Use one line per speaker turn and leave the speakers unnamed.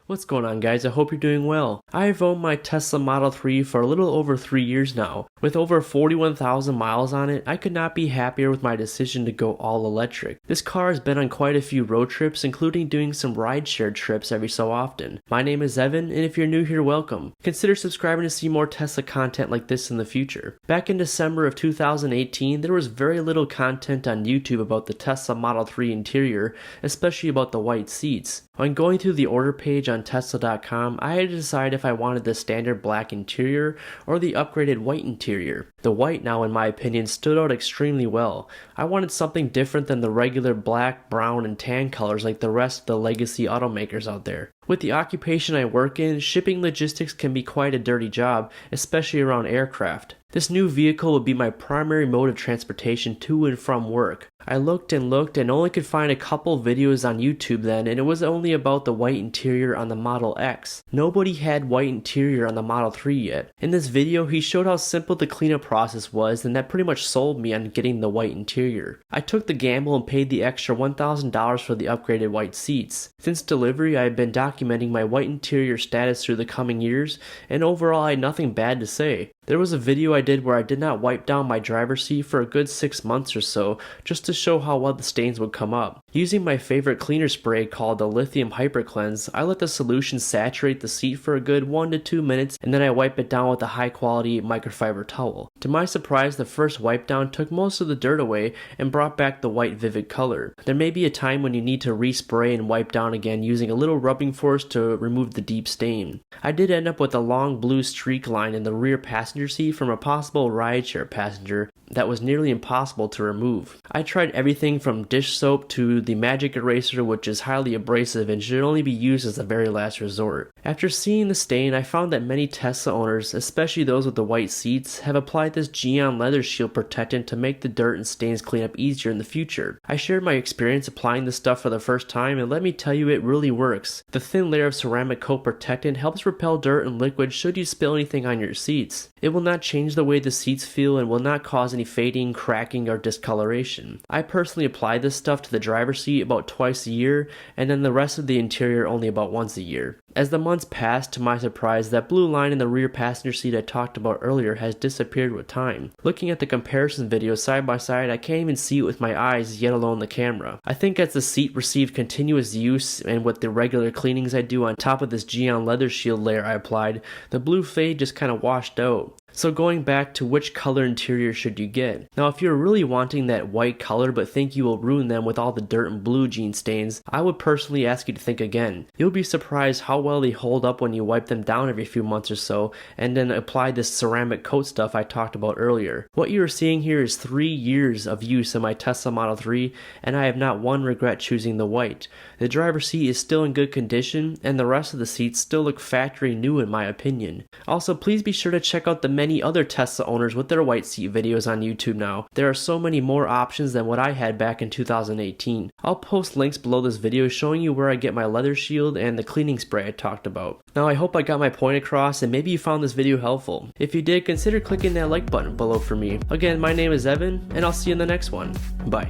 What's going on, guys? I hope you're doing well. I've owned my Tesla Model 3 for a little over 3 years now. With over 41,000 miles on it, I could not be happier with my decision to go all electric. This car has been on quite a few road trips, including doing some rideshare trips every so often. My name is Evan, and if you're new here, welcome. Consider subscribing to see more Tesla content like this in the future. Back in December of 2018, there was very little content on YouTube about the Tesla Model 3 interior, especially about the white seats. When going through the order page on Tesla.com, I had to decide if I wanted the standard black interior or the upgraded white interior. The white now, in my opinion, stood out extremely well. I wanted something different than the regular black, brown, and tan colors like the rest of the legacy automakers out there. With the occupation I work in, shipping logistics can be quite a dirty job, especially around aircraft. This new vehicle would be my primary mode of transportation to and from work. I looked and only could find a couple videos on YouTube then, and it was only about the white interior on the Model X. Nobody had white interior on the Model 3 yet. In this video, he showed how simple the cleanup process was, and that pretty much sold me on getting the white interior. I took the gamble and paid the extra $1,000 for the upgraded white seats. Since delivery, I have been documenting my white interior status through the coming years, and overall I had nothing bad to say. There was a video I did where I did not wipe down my driver's seat for a good 6 months or so, just to show how well the stains would come up. Using my favorite cleaner spray called the Lithium Hyper Cleanse, I let the solution saturate the seat for a good 1 to 2 minutes, and then I wipe it down with a high quality microfiber towel. To my surprise, the first wipe down took most of the dirt away and brought back the white vivid color. There may be a time when you need to respray and wipe down again using a little rubbing force to remove the deep stain. I did end up with a long blue streak line in the rear passenger seat from a possible rideshare passenger that was nearly impossible to remove. I tried everything from dish soap to the magic eraser, which is highly abrasive and should only be used as a very last resort. After seeing the stain, I found that many Tesla owners, especially those with the white seats, have applied this Geon leather shield protectant to make the dirt and stains cleanup easier in the future. I shared my experience applying this stuff for the first time, and let me tell you, it really works. The thin layer of ceramic coat protectant helps repel dirt and liquid should you spill anything on your seats. It will not change the way the seats feel and will not cause any fading, cracking, or discoloration. I personally apply this stuff to the driver's seat about twice a year, and then the rest of the interior only about once a year. As the months passed, to my surprise, that blue line in the rear passenger seat I talked about earlier has disappeared with time. Looking at the comparison video side by side, I can't even see it with my eyes, yet alone the camera. I think as the seat received continuous use and with the regular cleanings I do on top of this Geon leather shield layer I applied, the blue fade just kind of washed out. So going back to which color interior should you get? Now if you're really wanting that white color but think you will ruin them with all the dirt and blue jean stains, I would personally ask you to think again. You'll be surprised how well they hold up when you wipe them down every few months or so and then apply this ceramic coat stuff I talked about earlier. What you are seeing here is 3 years of use of my Tesla Model 3, and I have not one regret choosing the white. The driver's seat is still in good condition and the rest of the seats still look factory new in my opinion. Also, please be sure to check out the many other Tesla owners with their white seat videos on YouTube now. There are so many more options than what I had back in 2018. I'll post links below this video showing you where I get my leather shield and the cleaning spray I talked about. Now I hope I got my point across and maybe you found this video helpful. If you did, consider clicking that like button below for me. Again, my name is Evan and I'll see you in the next one. Bye.